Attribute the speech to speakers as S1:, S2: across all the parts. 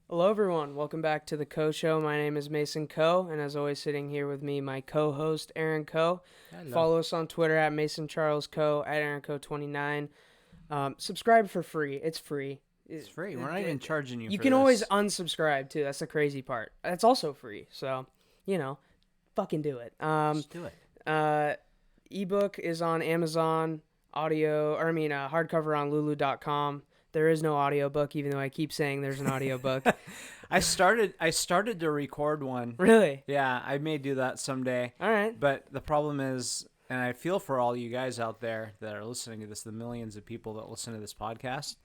S1: Hello, everyone. Welcome back to the Coe Show. My name is Mason Coe, and as always, sitting here with me, my co-host Aaron Coe.
S2: Hello.
S1: Follow us on Twitter at Mason Charles Coe at Aaron Coe 29. Subscribe for free. It's free.
S2: It's free. We're not even charging you
S1: You
S2: for
S1: can
S2: this.
S1: always unsubscribe too. That's the crazy part. That's also free. So, fucking do it.
S2: Just do it.
S1: Ebook is on Amazon. Hardcover on Lulu.com. There is no audiobook, even though I keep saying there's an audiobook.
S2: I started to record one.
S1: Really?
S2: Yeah, I may do that someday.
S1: All right.
S2: But the problem is, and I feel for all you guys out there that are listening to this, the millions of people that listen to this podcast.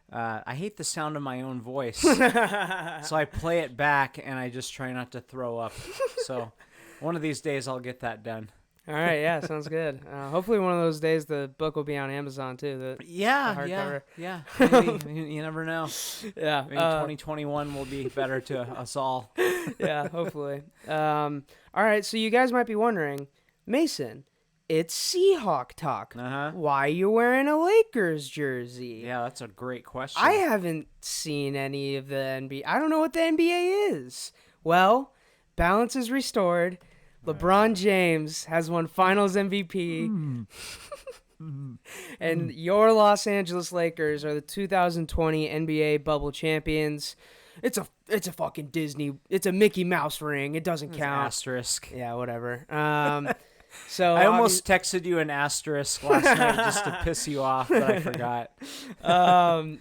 S2: I hate the sound of my own voice. So I play it back and I just try not to throw up. So one of these days I'll get that done.
S1: All right, yeah, sounds good. Hopefully one of those days the book will be on Amazon too. The hardcover.
S2: Yeah. Maybe, you never know.
S1: Yeah.
S2: Maybe 2021 will be better to us all.
S1: Yeah, hopefully. All right, so you guys might be wondering, Mason, it's Seahawk talk.
S2: Uh-huh.
S1: Why are you wearing a Lakers jersey?
S2: Yeah, that's a great question.
S1: I haven't seen any of the NBA. I don't know what the NBA is. Well, balance is restored. LeBron James has won Finals MVP. And your Los Angeles Lakers are the 2020 NBA bubble champions. It's a fucking Disney. It's a Mickey Mouse ring. It doesn't count.
S2: Asterisk.
S1: Yeah, whatever. So
S2: I almost texted you an asterisk last night just to piss you off, but I forgot.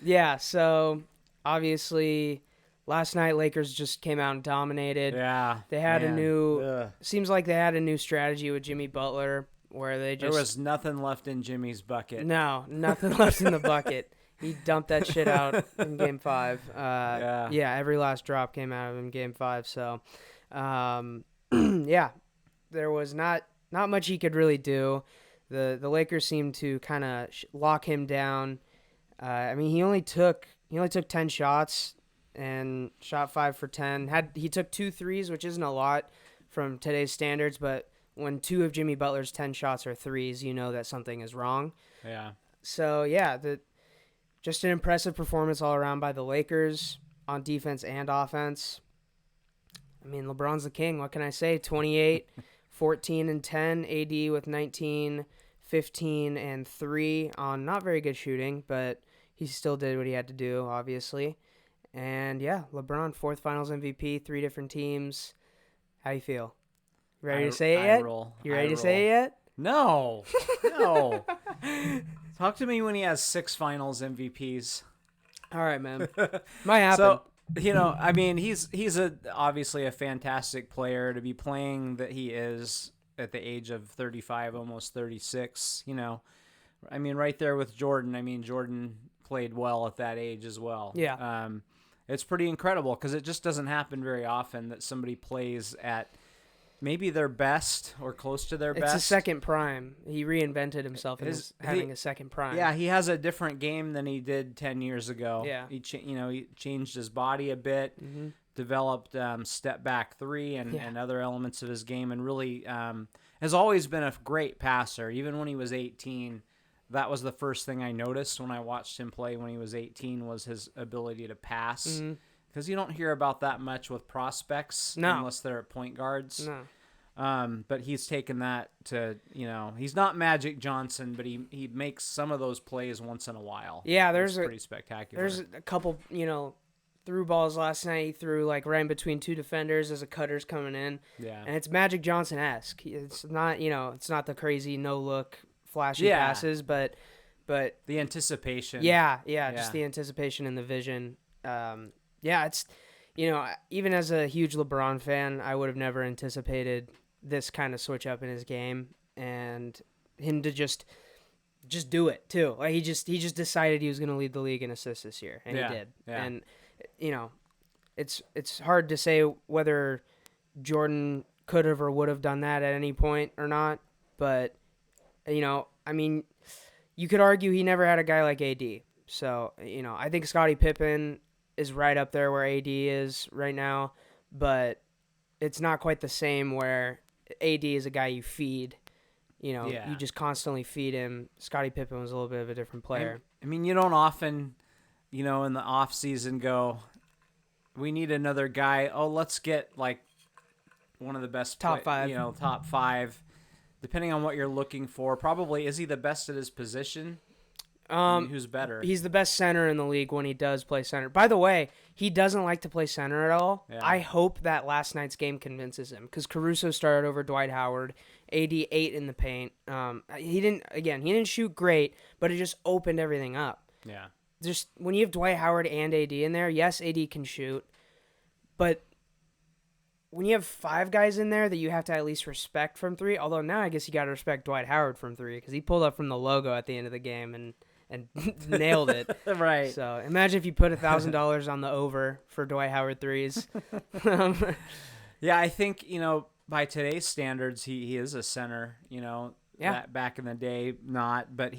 S1: Yeah, so obviously last night Lakers just came out and dominated.
S2: Yeah.
S1: They had
S2: Ugh.
S1: seems like they had a new strategy with Jimmy Butler where they just
S2: There was nothing left in Jimmy's bucket.
S1: No, nothing left in the bucket. He dumped that shit out in Game 5. Yeah, every last drop came out of him in Game 5. So, yeah, there was not much he could really do. The Lakers seemed to kind of lock him down. I mean, he only took 10 shots and shot 5 for 10. He took 2 threes, which isn't a lot from today's standards, but when 2 of Jimmy Butler's 10 shots are threes, you know that something is wrong.
S2: Yeah.
S1: So, yeah, just an impressive performance all around by the Lakers on defense and offense. I mean, LeBron's the king. What can I say? 28, 14, and 10. AD with 19, 15, and 3 on not very good shooting, but he still did what he had to do, obviously. And, yeah, LeBron, 4th Finals MVP, 3 different teams. How you feel? Ready to say it yet? You ready to say it yet?
S2: No. Talk to me when he has 6 Finals MVPs.
S1: All right, man. Might happen.
S2: So, I mean, he's obviously a fantastic player to be playing that he is at the age of 35, almost 36. I mean, right there with Jordan. I mean, Jordan played well at that age as well.
S1: Yeah.
S2: It's pretty incredible because it just doesn't happen very often that somebody plays at maybe their best or close to their best.
S1: It's a second prime. He reinvented himself in having a second prime.
S2: Yeah, he has a different game than he did 10 years ago.
S1: Yeah.
S2: He changed his body a bit, developed step back 3 and other elements of his game, and really has always been a great passer. Even when he was 18, that was the first thing I noticed when I watched him play when he was 18 was his ability to pass. Because you don't hear about that much with prospects unless they're at point guards.
S1: No.
S2: But he's taken that to, he's not Magic Johnson, but he makes some of those plays once in a while.
S1: Yeah,
S2: it's pretty spectacular.
S1: There's a couple, through balls last night. He threw like right in between 2 defenders as a cutter's coming in.
S2: Yeah.
S1: And it's Magic Johnson-esque. It's not, it's not the crazy no-look flashy passes, but
S2: the anticipation.
S1: Yeah, just the anticipation and the vision. It's, even as a huge LeBron fan, I would have never anticipated this kind of switch up in his game and him to just do it too. Like he just decided he was going to lead the league in assists this year, and he did.
S2: Yeah.
S1: And it's hard to say whether Jordan could have or would have done that at any point or not, but I mean, you could argue he never had a guy like AD. So, I think Scottie Pippen is right up there where AD is right now, but it's not quite the same where AD is a guy you feed. You just constantly feed him. Scottie Pippen was a little bit of a different player.
S2: I mean, you don't often, in the off season go, we need another guy. Oh, let's get like one of the best
S1: Top five.
S2: top 5, depending on what you're looking for. Probably, is he the best at his position? Who's better?
S1: He's the best center in the league when he does play center. By the way, he doesn't like to play center at all.
S2: Yeah.
S1: I hope that last night's game convinces him, because Caruso started over Dwight Howard. AD 8 in the paint. He didn't shoot great, but it just opened everything up.
S2: Yeah.
S1: Just when you have Dwight Howard and AD in there, yes, AD can shoot, but when you have 5 guys in there that you have to at least respect from 3, although now I guess you got to respect Dwight Howard from 3, because he pulled up from the logo at the end of the game and nailed it.
S2: Right.
S1: So imagine if you put $1,000 on the over for Dwight Howard threes.
S2: Yeah, I think, by today's standards, he is a center,
S1: Yeah.
S2: Back in the day, not, but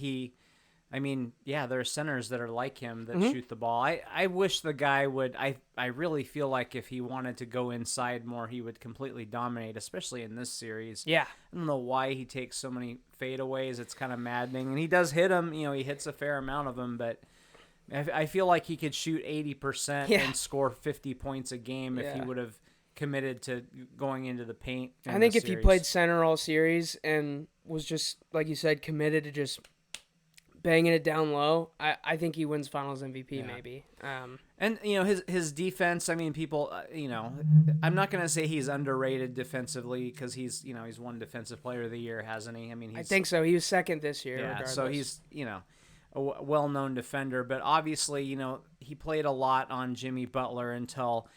S2: there are centers that are like him that shoot the ball. I wish the guy would, I really feel like if he wanted to go inside more, he would completely dominate, especially in this series.
S1: Yeah.
S2: I don't know why he takes so many fadeaways. It's kind of maddening. And he does hit them, he hits a fair amount of them, but I feel like he could shoot 80% and score 50 points a game if he would have committed to going into the paint.
S1: I think if he played center all series and was just, like you said, committed to just banging it down low, I think he wins Finals MVP maybe.
S2: And his defense. I mean, people. I'm not gonna say he's underrated defensively, because he's won Defensive Player of the Year, hasn't he? I mean,
S1: I think so. He was second this year.
S2: Yeah,
S1: regardless.
S2: so he's a well-known defender, but obviously he played a lot on Jimmy Butler until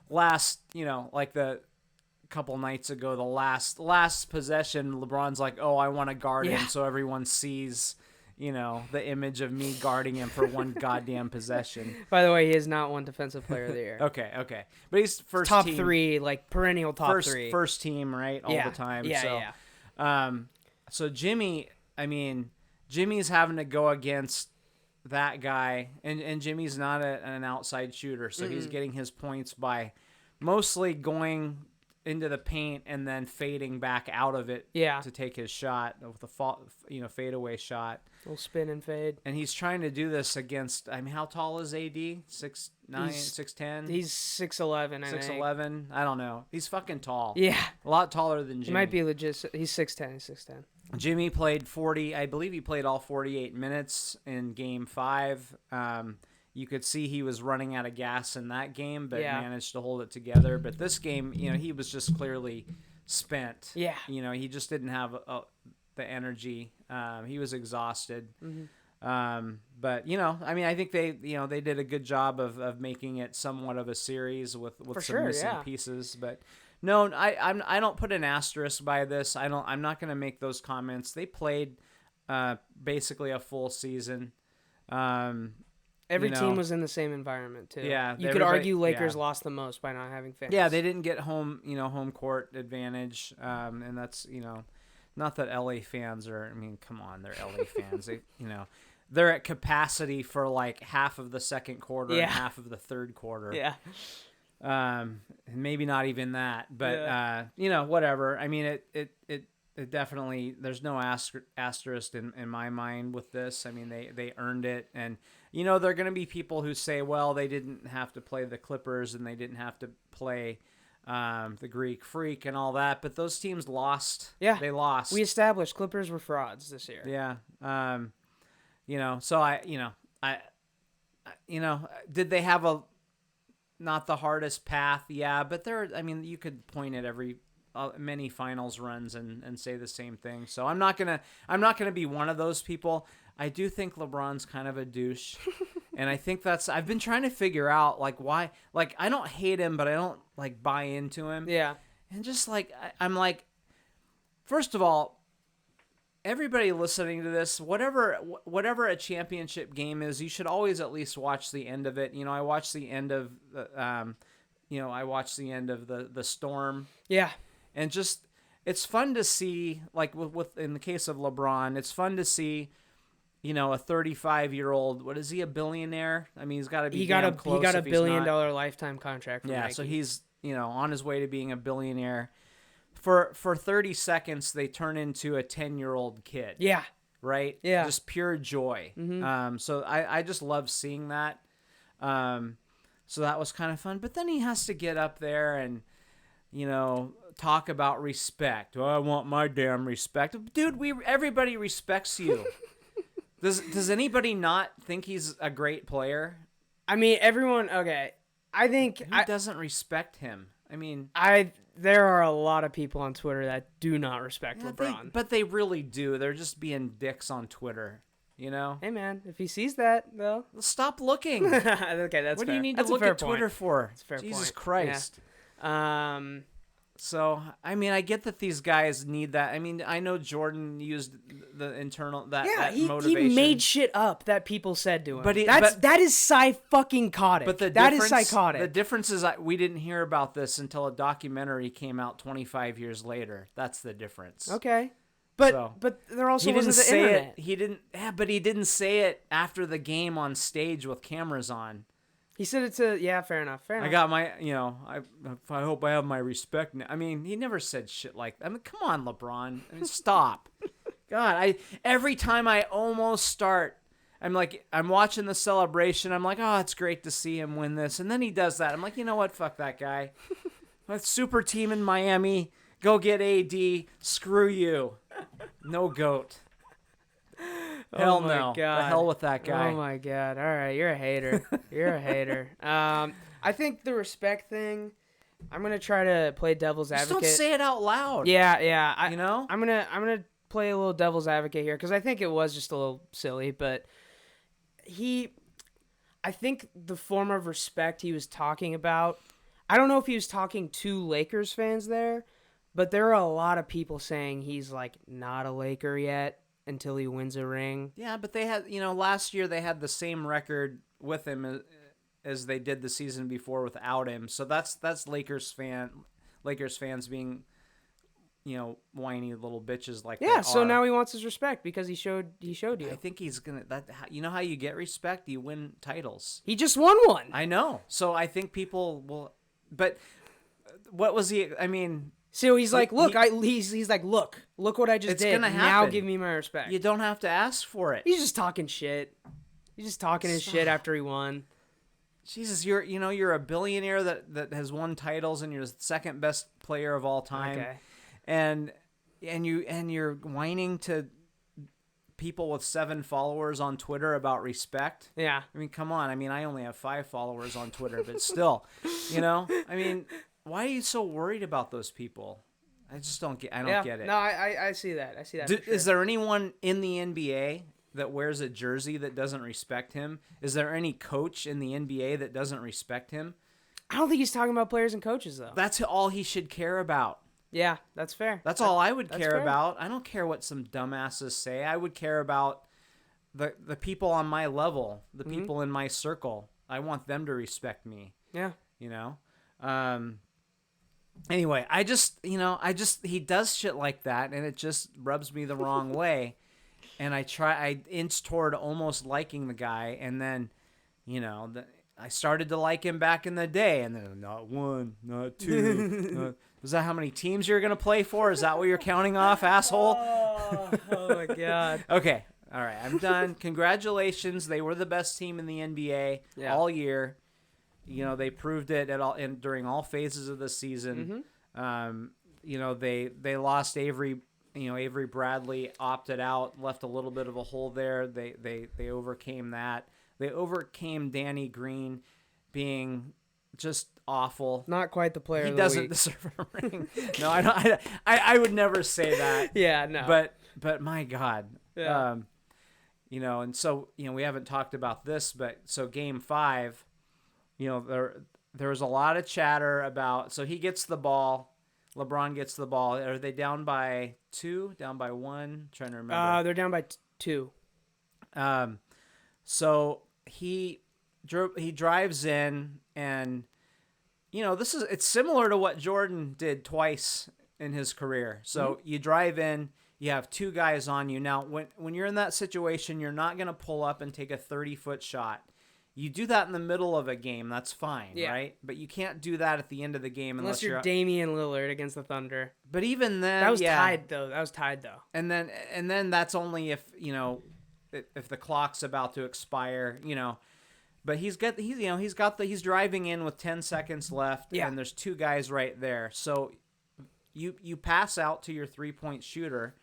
S2: last like the couple nights ago, the last possession, LeBron's like, oh, I want to guard him, so everyone sees the image of me guarding him for one goddamn possession.
S1: By the way, he has not won Defensive Player of the Year.
S2: Okay. But he's first
S1: top
S2: team,
S1: 3, like perennial top 3.
S2: First team, right? All the time. So Jimmy, Jimmy's having to go against that guy, and Jimmy's not an outside shooter, so he's getting his points by mostly going into the paint and then fading back out of it to take his shot with the fadeaway shot.
S1: Little spin and fade.
S2: And he's trying to do this against, how tall is AD? 6'9", 6'10"?
S1: He's 6'11", I think.
S2: 6'11", I don't know. He's fucking tall.
S1: Yeah.
S2: A lot taller than Jimmy.
S1: He might be legit. He's 6'10".
S2: Jimmy played 40, I believe he played all 48 minutes in Game 5. You could see he was running out of gas in that game, but managed to hold it together. But this game, he was just clearly spent.
S1: Yeah.
S2: He just didn't have the energy. He was exhausted. But I think they did a good job of making it somewhat of a series with some missing pieces. But no, I don't put an asterisk by this. I'm not going to make those comments. They played basically a full season.
S1: Every team was in the same environment too.
S2: Yeah,
S1: you could argue Lakers lost the most by not having fans.
S2: Yeah, they didn't get home court advantage, and that's not that LA fans are. I mean, come on, they're LA fans. They they're at capacity for like half of the second quarter and half of the third quarter.
S1: Yeah.
S2: And maybe not even that, but whatever. I mean, it definitely, there's no asterisk in my mind with this. I mean, they earned it. And, there are going to be people who say, well, they didn't have to play the Clippers and they didn't have to play the Greek Freak and all that. But those teams lost.
S1: Yeah.
S2: They lost.
S1: We established Clippers were frauds this year.
S2: Yeah. So did they have not the hardest path? Yeah. But you could point at many finals runs and say the same thing. So I'm not gonna be one of those people. I do think LeBron's kind of a douche, and I think I've been trying to figure out why. I don't hate him, but I don't buy into him.
S1: Yeah.
S2: And just I'm first of all, everybody listening to this, whatever a championship game is, you should always at least watch the end of it. I watched the end of the Storm.
S1: Yeah.
S2: And just, it's fun to see, with in the case of LeBron, it's fun to see, a 35-year-old. What is he, a billionaire? I mean, he's got to be. He got a $1 billion
S1: lifetime contract. From Nike.
S2: So he's on his way to being a billionaire. For 30 seconds, they turn into a 10-year-old kid.
S1: Yeah.
S2: Right.
S1: Yeah.
S2: Just pure joy. Mm-hmm. So I just love seeing that. So that was kind of fun. But then he has to get up there and, talk about respect. Oh, I want my damn respect. Dude, everybody respects you. Does anybody not think he's a great player?
S1: I mean, everyone, okay. I think...
S2: Who doesn't respect him? I mean...
S1: There are a lot of people on Twitter that do not respect LeBron.
S2: But they really do. They're just being dicks on Twitter, Hey,
S1: man, if he sees that, though...
S2: Stop looking.
S1: Okay, that's fair.
S2: What do you need
S1: that's
S2: to look at
S1: point.
S2: Twitter for?
S1: That's a fair
S2: Jesus
S1: point.
S2: Christ.
S1: Yeah.
S2: So, I mean, I get that these guys need that. I mean, I know Jordan used the internal that motivation.
S1: He made shit up that people said to him.
S2: But
S1: that is psychotic.
S2: But
S1: that is psychotic.
S2: The difference is we didn't hear about this until a documentary came out 25 years later. That's the difference.
S1: Okay. But there also wasn't the internet.
S2: But he didn't say it after the game on stage with cameras on.
S1: He said it to, fair enough.
S2: I got my, I hope I have my respect now. I mean, he never said shit like that. I mean, come on, LeBron. I mean, stop. God, every time I almost start, I'm watching the celebration. I'm like, oh, it's great to see him win this. And then he does that. I'm like, you know what? Fuck that guy. That super team in Miami. Go get AD. Screw you. No GOAT. Hell no.
S1: God.
S2: The hell with that guy.
S1: Oh my God. All right, you're a hater. You're a hater. I think the respect thing, I'm gonna try to play devil's advocate.
S2: Just don't say it out loud.
S1: Yeah.
S2: I'm
S1: gonna play a little devil's advocate here because I think it was just a little silly, but I think the form of respect he was talking about, I don't know if he was talking to Lakers fans there, but there are a lot of people saying he's like not a Laker yet until he wins a ring.
S2: Yeah, but they had, last year they had the same record with him as they did the season before without him. So that's Lakers fans being, whiny little bitches like that.
S1: Yeah, so now he wants his respect because he showed you.
S2: I think he's gonna how you get respect? You win titles.
S1: He just won one.
S2: I know. So I think people will. But what was he? I mean.
S1: So he's like, look, he's like, look what I just did. Now give me my respect.
S2: You don't have to ask for it.
S1: He's just talking shit. He's just talking his shit after he won.
S2: Jesus, you're a billionaire that has won titles and you're the second best player of all time.
S1: Okay.
S2: And you're whining to people with 7 followers on Twitter about respect.
S1: Yeah.
S2: I mean, come on. I mean, I only have 5 followers on Twitter, but still, I mean, why are you so worried about those people? I just don't get. I don't get it.
S1: No, I see that. I see that.
S2: Is there anyone in the NBA that wears a jersey that doesn't respect him? Is there any coach in the NBA that doesn't respect him?
S1: I don't think he's talking about players and coaches though.
S2: That's all he should care about.
S1: Yeah, that's fair.
S2: That's all I would care about. I don't care what some dumbasses say. I would care about the people on my level, the people in my circle. I want them to respect me.
S1: Yeah.
S2: Anyway, he does shit like that, and it just rubs me the wrong way. And I inch toward almost liking the guy, and then, I started to like him back in the day, and then not 1, not 2. Was that how many teams you're gonna play for? Is that what you're counting off, asshole?
S1: Oh my God.
S2: Okay, all right, I'm done. Congratulations, they were the best team in the NBA all year. They proved it during all phases of the season. They lost Avery. Avery Bradley opted out, left a little bit of a hole there. They overcame that. They overcame Danny Green being just awful.
S1: Not quite the player.
S2: He
S1: of the
S2: doesn't
S1: week.
S2: deserve a ring. No, I don't. I would never say that.
S1: Yeah, no.
S2: But my God.
S1: Yeah.
S2: And so we haven't talked about this, but so Game 5. There was a lot of chatter about. So he gets the ball. LeBron gets the ball. Are they down by 2? Down by 1? I'm trying to remember.
S1: They're down by 2.
S2: So he drives in, and it's similar to what Jordan did twice in his career. So you drive in. You have 2 guys on you. Now, when you're in that situation, you're not going to pull up and take a 30-foot shot. You do that in the middle of a game, that's fine, right? But you can't do that at the end of the game
S1: unless you're Damian Lillard against the Thunder.
S2: But even then,
S1: that was tied though.
S2: And then that's only if the clock's about to expire, But he's driving in with 10 seconds left, and there's two guys right there. So you pass out to your 3-point shooter,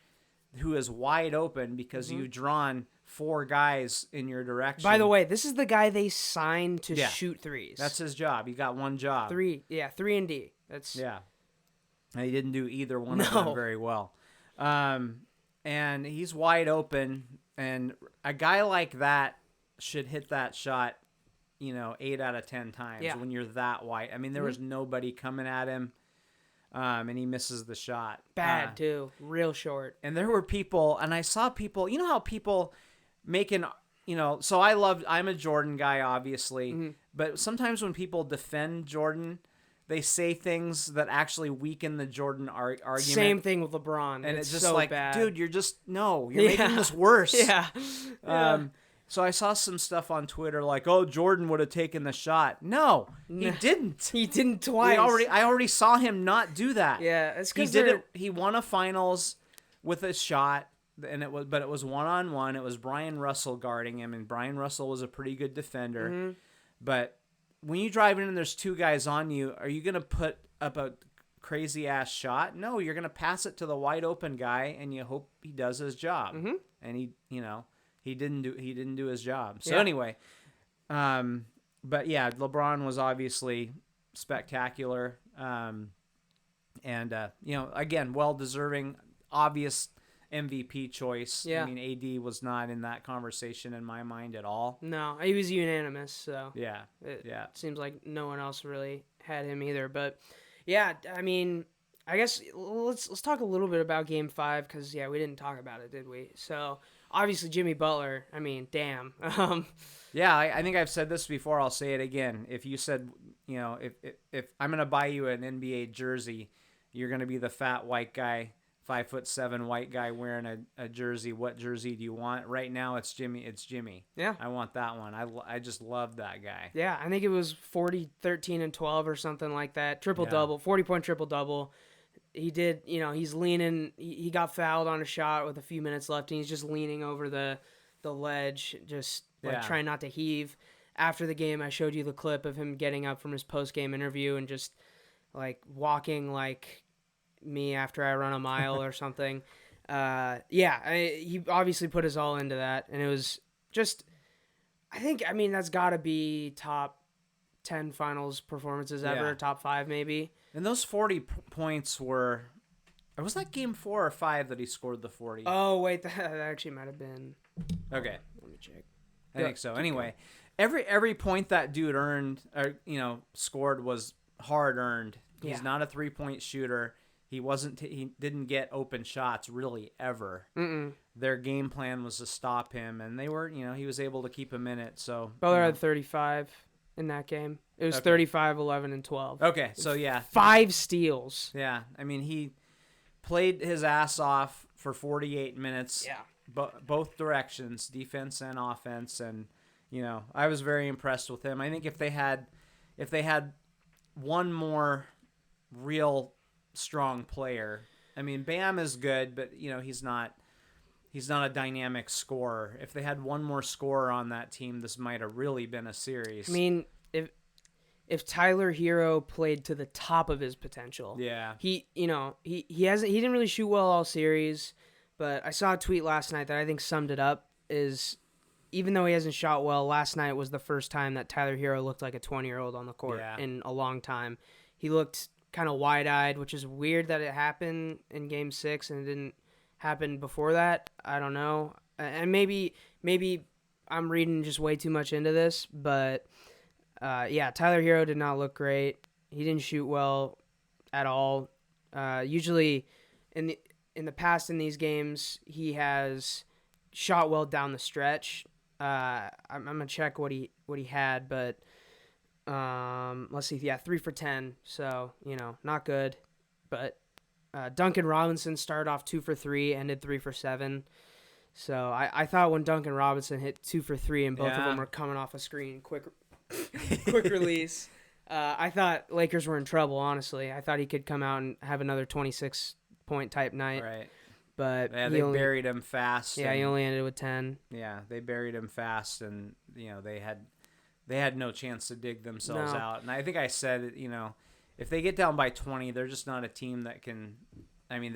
S2: who is wide open because you've drawn 4 guys in your direction.
S1: By the way, this is the guy they signed to shoot threes.
S2: That's his job. He got one job.
S1: 3 and D. That's
S2: And he didn't do either one of them very well. And he's wide open, and a guy like that should hit that shot, 8 out of 10 times when you're that wide. I mean, there was nobody coming at him. And he misses the shot.
S1: Bad, too. Real short.
S2: And there were people, and I saw people, how people making, so I'm a Jordan guy, obviously, but sometimes when people defend Jordan, they say things that actually weaken the Jordan argument.
S1: Same thing with LeBron.
S2: And it's just
S1: so
S2: like,
S1: bad.
S2: dude, you're making this worse.
S1: Yeah.
S2: So I saw some stuff on Twitter like, "Oh, Jordan would have taken the shot." No, he didn't.
S1: He didn't twice.
S2: I already saw him not do that.
S1: Yeah, it's
S2: he did it. He won a finals with a shot, and it was 1-on-1. It was Brian Russell guarding him, and Brian Russell was a pretty good defender. But when you drive in and there's 2 guys on you, are you gonna put up a crazy ass shot? No, you're gonna pass it to the wide open guy, and you hope he does his job. And he didn't do his job. So anyway, but yeah, LeBron was obviously spectacular. Again, well-deserving, obvious MVP choice.
S1: Yeah.
S2: I mean, AD was not in that conversation in my mind at all.
S1: No, he was unanimous. So
S2: it
S1: seems like no one else really had him either. But yeah, I mean, I guess let's talk a little bit about Game 5 because we didn't talk about it, did we? So obviously Jimmy Butler. I mean, damn.
S2: I think I've said this before. I'll say it again. If you said, if I'm gonna buy you an NBA jersey, you're gonna be the fat white guy, 5'7" white guy wearing a jersey. What jersey do you want? Right now, it's Jimmy. It's Jimmy.
S1: Yeah,
S2: I want that one. I just love that guy.
S1: Yeah, I think it was 40, 13, and 12 or something like that. Triple-double, 40-point triple-double. He did, he's leaning. He got fouled on a shot with a few minutes left, and he's just leaning over the ledge, just trying not to heave. After the game, I showed you the clip of him getting up from his post-game interview and just walking like me after I run a mile or something. He obviously put his all into that, and it was just, I mean, that's got to be top 10 finals performances ever, top 5 maybe.
S2: And those 40 points were, was that Game 4 or 5 that he scored the 40?
S1: Oh, wait, that actually might have been.
S2: Okay.
S1: Let me check.
S2: I think so. Anyway, every point that dude earned, or scored was hard earned. He's not a 3-point shooter. He didn't get open shots really ever. Their game plan was to stop him, and they were, he was able to keep him in it. So
S1: Butler had 35 in that game. It was 35, 11, and 12.
S2: Okay, so
S1: 5 steals.
S2: Yeah, I mean, he played his ass off for 48 minutes.
S1: Yeah.
S2: Both directions, defense and offense, and I was very impressed with him. I think if they had one more real strong player, I mean, Bam is good, but he's not a dynamic scorer. If they had one more scorer on that team, this might have really been a series.
S1: I mean, if Tyler Hero played to the top of his potential, he didn't really shoot well all series, but I saw a tweet last night that I think summed it up. Is even though he hasn't shot well, last night was the first time that Tyler Hero looked like a 20-year-old on the court in a long time. He looked kind of wide-eyed, which is weird that it happened in Game 6 and it didn't happen before that. I don't know. And maybe I'm reading just way too much into this, but Tyler Hero did not look great. He didn't shoot well at all. Usually in the past in these games, he has shot well down the stretch. I'm gonna check what he had, but let's see. 3 for 10. So not good. But Duncan Robinson started off 2 for 3, ended 3 for 7. So I thought when Duncan Robinson hit 2 for 3 and both of them were coming off a screen, quick release. I thought Lakers were in trouble. Honestly, I thought he could come out and have another 26-point type night.
S2: Right.
S1: But
S2: they buried him fast.
S1: Yeah, he only ended with 10.
S2: Yeah, they buried him fast, and they they had no chance to dig themselves
S1: No.
S2: out. And I think I said, if they get down by 20, they're just not a team that can. I mean,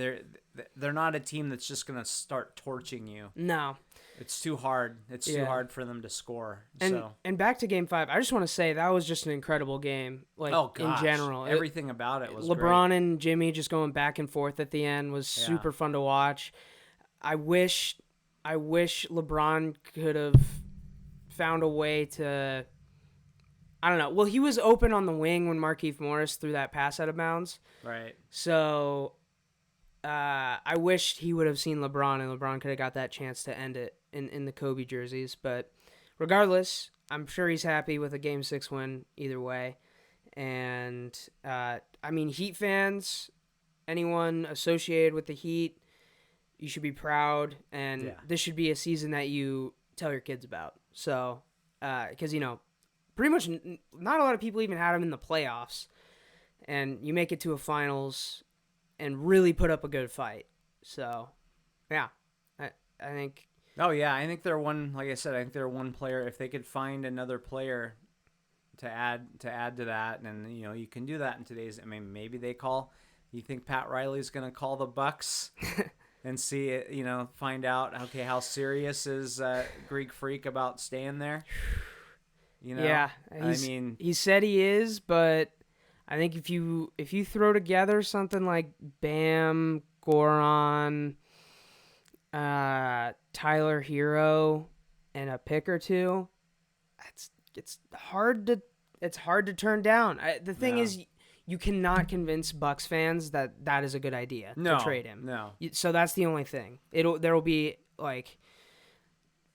S2: they're not a team that's just going to start torching you.
S1: No.
S2: It's too hard. It's too hard for them to score.
S1: And back to Game 5, I just want to say that was just an incredible game. In general,
S2: everything about it was
S1: LeBron
S2: great.
S1: and Jimmy just going back and forth at the end was super fun to watch. I wish LeBron could have found a way to. I don't know. Well, he was open on the wing when Markieff Morris threw that pass out of bounds.
S2: Right.
S1: So I wished he would have seen LeBron, and LeBron could have got that chance to end it in the Kobe jerseys. But regardless, I'm sure he's happy with a Game 6 win either way. And, Heat fans, anyone associated with the Heat, you should be proud. And this should be a season that you tell your kids about. So, because, pretty much not a lot of people even had them in the playoffs. And you make it to a finals and really put up a good fight. So, yeah, I think.
S2: Oh yeah, I think they're one. Like I said, I think they're one player. If they could find another player to add to that, and you can do that in today's. I mean, maybe they call. You think Pat Riley's going to call the Bucks and see it? Find out how serious is Greek Freak about staying there.
S1: Yeah,
S2: I mean,
S1: he said he is, but. I think if you throw together something like Bam, Goran, Tyler Hero, and a pick or two, it's hard to turn down. The thing is, you cannot convince Bucks fans that is a good idea to trade him.
S2: No.
S1: So that's the only thing.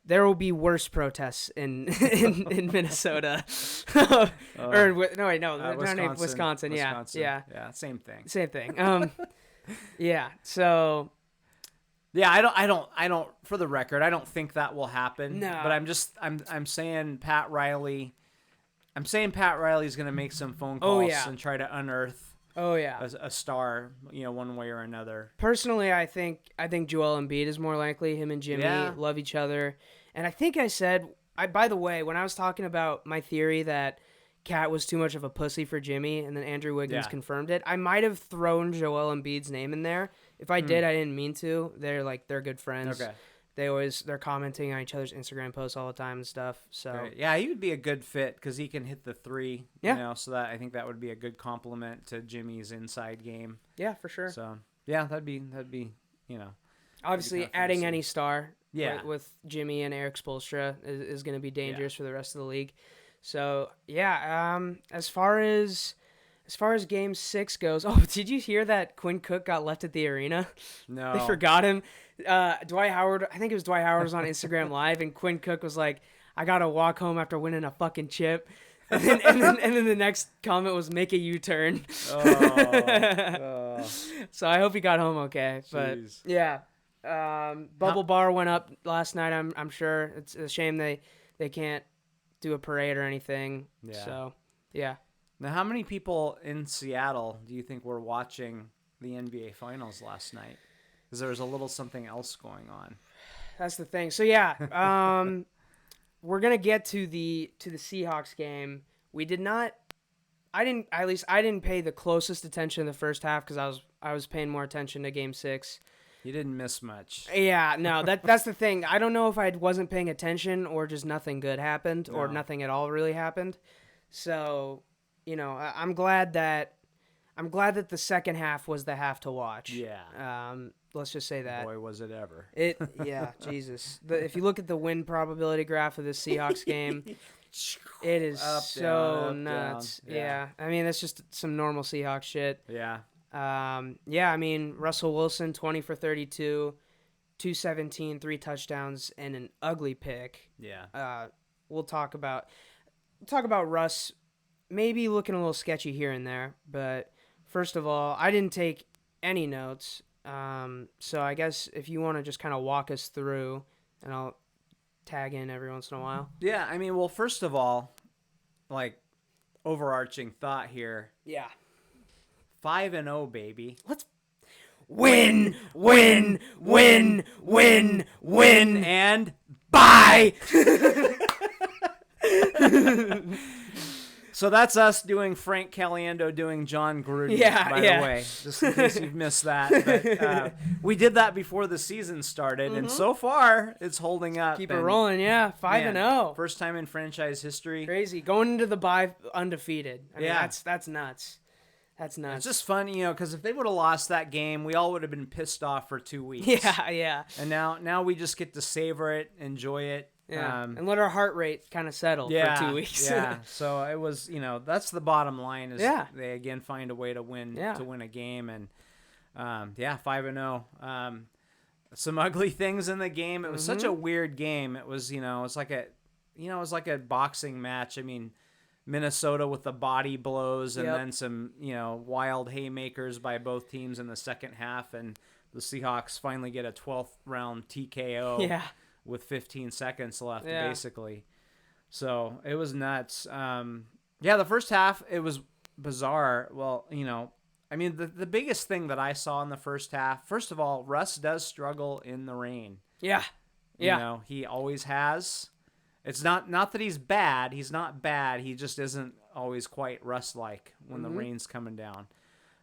S1: There will be worse protests in Minnesota. Wisconsin. Yeah.
S2: Yeah, same thing.
S1: Yeah. So.
S2: Yeah, I don't. For the record, I don't think that will happen.
S1: No.
S2: But I'm saying Pat Riley. I'm saying Pat Riley's going to make some phone calls and try to unearth. A star, one way or another.
S1: Personally, I think Joel Embiid is more likely. Him and Jimmy love each other. And I think I said, by the way, when I was talking about my theory that Cat was too much of a pussy for Jimmy and then Andrew Wiggins confirmed it, I might have thrown Joel Embiid's name in there. If I did, I didn't mean to. They're good friends. Okay. They're commenting on each other's Instagram posts all the time and stuff. So
S2: right. Yeah, he would be a good fit because he can hit the three. Yeah. So that I think that would be a good compliment to Jimmy's inside game.
S1: Yeah, for sure.
S2: So yeah, that'd be
S1: obviously adding any star.
S2: Yeah.
S1: Right, with Jimmy and Eric Spoelstra is going to be dangerous for the rest of the league. So yeah, as far as Game 6 goes, did you hear that Quinn Cook got left at the arena?
S2: No,
S1: they forgot him. Dwight Howard, I think it was Dwight Howard was on Instagram Live, and Quinn Cook was like, "I gotta walk home after winning a fucking chip." And then the next comment was, "Make a U-turn." So I hope he got home okay. But yeah. Bubble Bar went up last night. I'm sure it's a shame they can't do a parade or anything. Yeah. So yeah.
S2: Now, how many people in Seattle do you think were watching the NBA Finals last night? Because there was a little something else going on.
S1: That's the thing. So yeah, we're gonna get to the Seahawks game. We did not. I didn't pay the closest attention in the first half because I was paying more attention to Game 6.
S2: You didn't miss much.
S1: Yeah, no, that's the thing. I don't know if I wasn't paying attention or just nothing good happened or nothing at all really happened. So, I'm glad that the second half was the half to watch.
S2: Yeah.
S1: Let's just say that.
S2: Boy, was it ever.
S1: Yeah, Jesus. If you look at the win probability graph of the Seahawks game, it is
S2: up,
S1: so
S2: down,
S1: nuts.
S2: Down. Yeah.
S1: I mean, that's just some normal Seahawks shit.
S2: Yeah.
S1: Russell Wilson, 20 for 32, 217, 3 touchdowns, and an ugly pick.
S2: Yeah.
S1: We'll talk about Russ maybe looking a little sketchy here and there, but first of all, I didn't take any notes. So I guess if you want to just kind of walk us through, and I'll tag in every once in a while.
S2: Yeah, I mean, well, first of all, overarching thought here.
S1: Yeah.
S2: 5-0, baby.
S1: Let's win,
S2: and bye. So that's us doing Frank Caliendo doing John Gruden, by the way, just in case you've missed that. But we did that before the season started, and so far it's holding up.
S1: Keep it rolling, 5-0.
S2: First time in franchise history.
S1: Crazy. Going into the bye undefeated. I mean, that's nuts. That's nuts.
S2: It's just fun, because if they would have lost that game, we all would have been pissed off for 2 weeks.
S1: Yeah.
S2: And now we just get to savor it, enjoy it.
S1: Yeah. And let our heart rate kind of settle for 2 weeks.
S2: Yeah. So it was, that's the bottom line is they again find a way to win a game, and 5-0. Some ugly things in the game. It was such a weird game. It was, it's like it was like a boxing match. I mean, Minnesota with the body blows and then some, wild haymakers by both teams in the second half, and the Seahawks finally get a 12th round TKO.
S1: Yeah.
S2: With 15 seconds left, basically. So it was nuts. The first half, it was bizarre. Well, I mean, the biggest thing that I saw in the first half, first of all, Russ does struggle in the rain.
S1: Yeah.
S2: He always has. It's not that he's bad. He's not bad. He just isn't always quite Russ-like when the rain's coming down.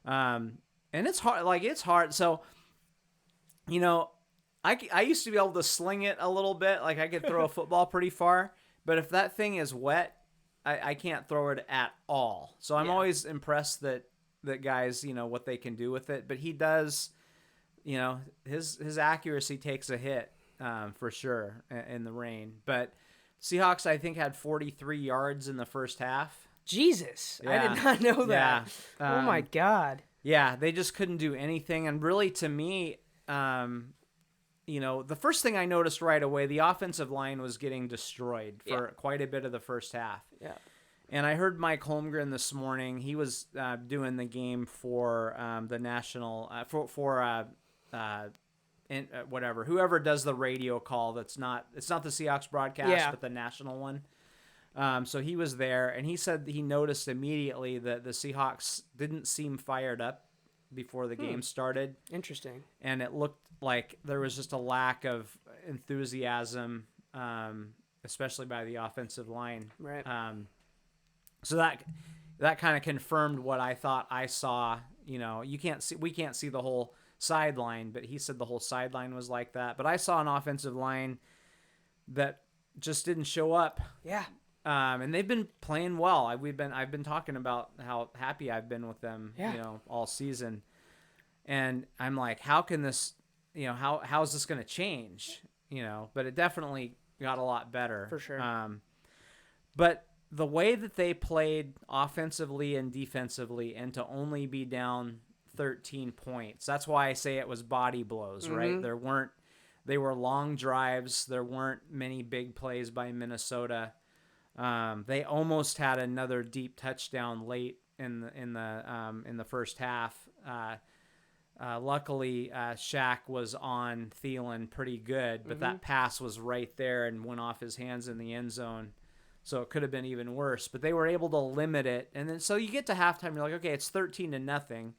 S2: And it's hard. It's hard. So, I used to be able to sling it a little bit. Like, I could throw a football pretty far. But if that thing is wet, I can't throw it at all. So I'm always impressed that guys, what they can do with it. But he does, his accuracy takes a hit for sure in the rain. But Seahawks, I think, had 43 yards in the first half.
S1: Jesus. I did not know that. Yeah. Oh, my God.
S2: Yeah, they just couldn't do anything. And really, to me... the first thing I noticed right away, the offensive line was getting destroyed for quite a bit of the first half. Yeah. And I heard Mike Holmgren this morning. He was doing the game for the national whoever does the radio call. It's not the Seahawks broadcast, but the national one. So he was there, and he said he noticed immediately that the Seahawks didn't seem fired up before the game started.
S1: Interesting.
S2: And it looked like there was just a lack of enthusiasm, especially by the offensive line.
S1: Right.
S2: So that kind of confirmed what I thought I saw. We can't see the whole sideline, but he said the whole sideline was like that. But I saw an offensive line that just didn't show up.
S1: Yeah.
S2: And they've been playing well. I've been talking about how happy I've been with them, all season. And I'm like, how can this, how is this going to change? But it definitely got a lot better.
S1: For sure.
S2: But the way that they played offensively and defensively, and to only be down 13 points, that's why I say it was body blows, right? They were long drives. There weren't many big plays by Minnesota. They almost had another deep touchdown late in the first half. Luckily, Shaq was on Thielen pretty good, but that pass was right there and went off his hands in the end zone, so it could have been even worse. But they were able to limit it, and then so you get to halftime, you're like, okay, it's 13-0.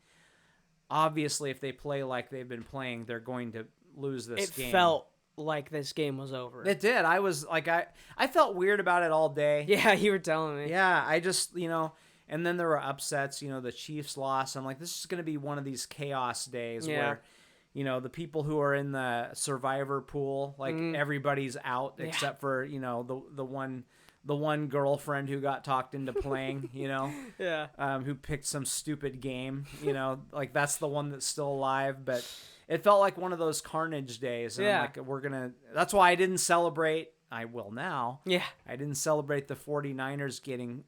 S2: Obviously, if they play like they've been playing, they're going to lose this game.
S1: It felt like this game was over.
S2: It did. I was like, I felt weird about it all day.
S1: Yeah, you were telling me.
S2: Yeah, I just, and then there were upsets, the Chiefs lost. I'm like, this is going to be one of these chaos days where, the people who are in the survivor pool, like everybody's out except for, the one girlfriend who got talked into playing, who picked some stupid game, like that's the one that's still alive. But it felt like one of those carnage days. And I'm like, that's why I didn't celebrate. I will now. Yeah. I didn't celebrate the 49ers getting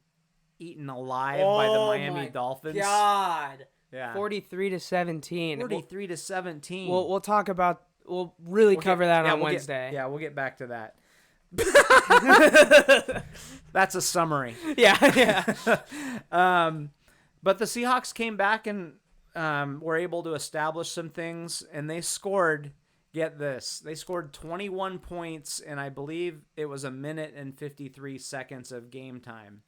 S2: eaten alive by the Miami Dolphins.
S1: God.
S2: Yeah.
S1: 43-17.
S2: 43-17.
S1: We'll talk about, we'll cover that on Wednesday.
S2: We'll get back to that. That's a summary.
S1: Yeah.
S2: But the Seahawks came back and were able to establish some things, and they scored. Get this, they scored 21 points, and I believe it was 1 minute and 53 seconds of game time.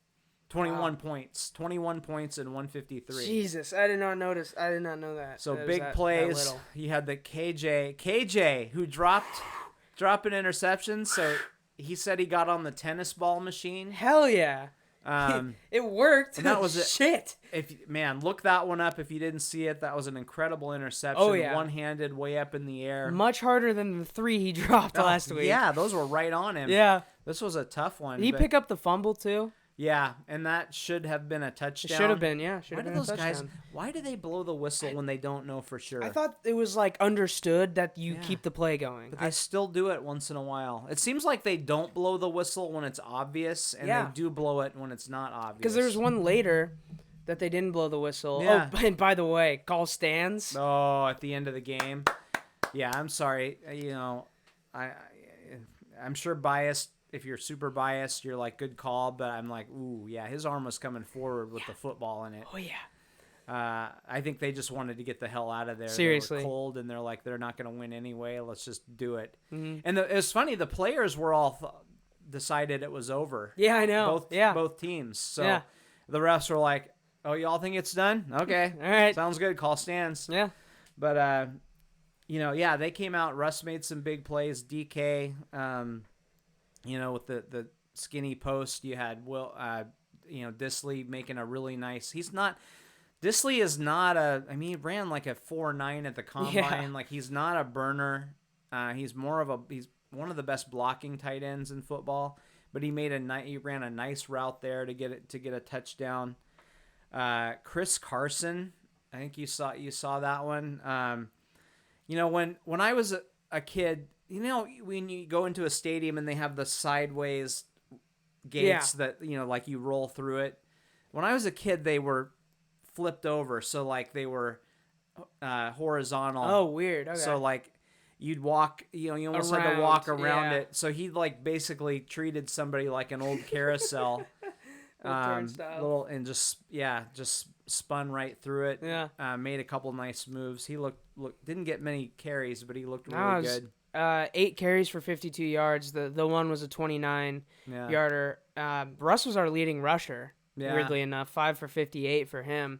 S2: 21 points in 153.
S1: Jesus, I did not know that.
S2: So big plays. He had the KJ who dropped an interception. So he said he got on the tennis ball machine.
S1: Hell yeah. It worked.
S2: And that was it.
S1: Shit.
S2: Look that one up if you didn't see it. That was an incredible interception.
S1: Oh, yeah.
S2: One-handed, way up in the air.
S1: Much harder than the 3 he dropped last week.
S2: Yeah, those were right on him.
S1: Yeah.
S2: This was a tough one.
S1: Did he pick up the fumble too?
S2: Yeah, and that should have been a touchdown.
S1: It should have been, yeah.
S2: Why do they blow the whistle when they don't know for sure?
S1: I thought it was like understood that you keep the play going.
S2: But they still do it once in a while. It seems like they don't blow the whistle when it's obvious, and they do blow it when it's not obvious.
S1: Because there was one later that they didn't blow the whistle.
S2: Yeah.
S1: Oh, and by the way, call stands.
S2: Oh, at the end of the game. Yeah, I'm sorry. I'm sure biased. If you're super biased, you're like, good call. But I'm like, ooh, yeah, his arm was coming forward with the football in it.
S1: Oh, yeah.
S2: I think they just wanted to get the hell out of there.
S1: Seriously.
S2: They were cold, and they're like, they're not going to win anyway. Let's just do it.
S1: Mm-hmm.
S2: And it was funny. The players were all decided it was over.
S1: Yeah, I know.
S2: Both teams. So the refs were like, oh, y'all think it's done? Okay.
S1: All right.
S2: Sounds good. Call stands.
S1: Yeah.
S2: But, they came out. Russ made some big plays. DK, with the skinny post, you had Disley making a really nice. Disley is not he ran like a 4.9 at the combine.
S1: Yeah.
S2: Like, he's not a burner. He's one of the best blocking tight ends in football. But he ran a nice route there to get a touchdown. Chris Carson, I think you saw that one. When I was a kid, when you go into a stadium and they have the sideways gates that, like you roll through it. When I was a kid, they were flipped over. So like they were horizontal.
S1: Oh, weird. Okay.
S2: So like you'd walk, you almost had to walk around it. So he like basically treated somebody like an old carousel. Just spun right through it.
S1: Yeah.
S2: Made a couple nice moves. He didn't get many carries, but he looked really good.
S1: 8 carries for 52 yards. The one was a 29-yarder. Russ was our leading rusher, weirdly enough. 5 for 58 for him.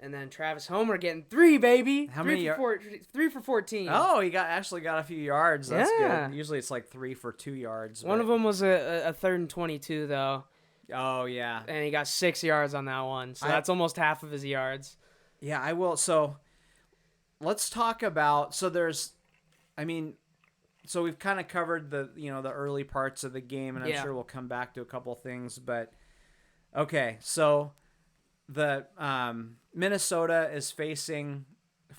S1: And then Travis Homer getting 3, baby.
S2: How many?
S1: 3 for 14.
S2: Oh, he got a few yards. That's good. Usually it's like 3 for 2 yards.
S1: One of them was a 3rd and 22, though.
S2: Oh, yeah.
S1: And he got 6 yards on that one. So that's almost half of his yards.
S2: Yeah, I will. So let's talk about, so we've kind of covered the early parts of the game, and I'm sure we'll come back to a couple things, but okay. So the Minnesota is facing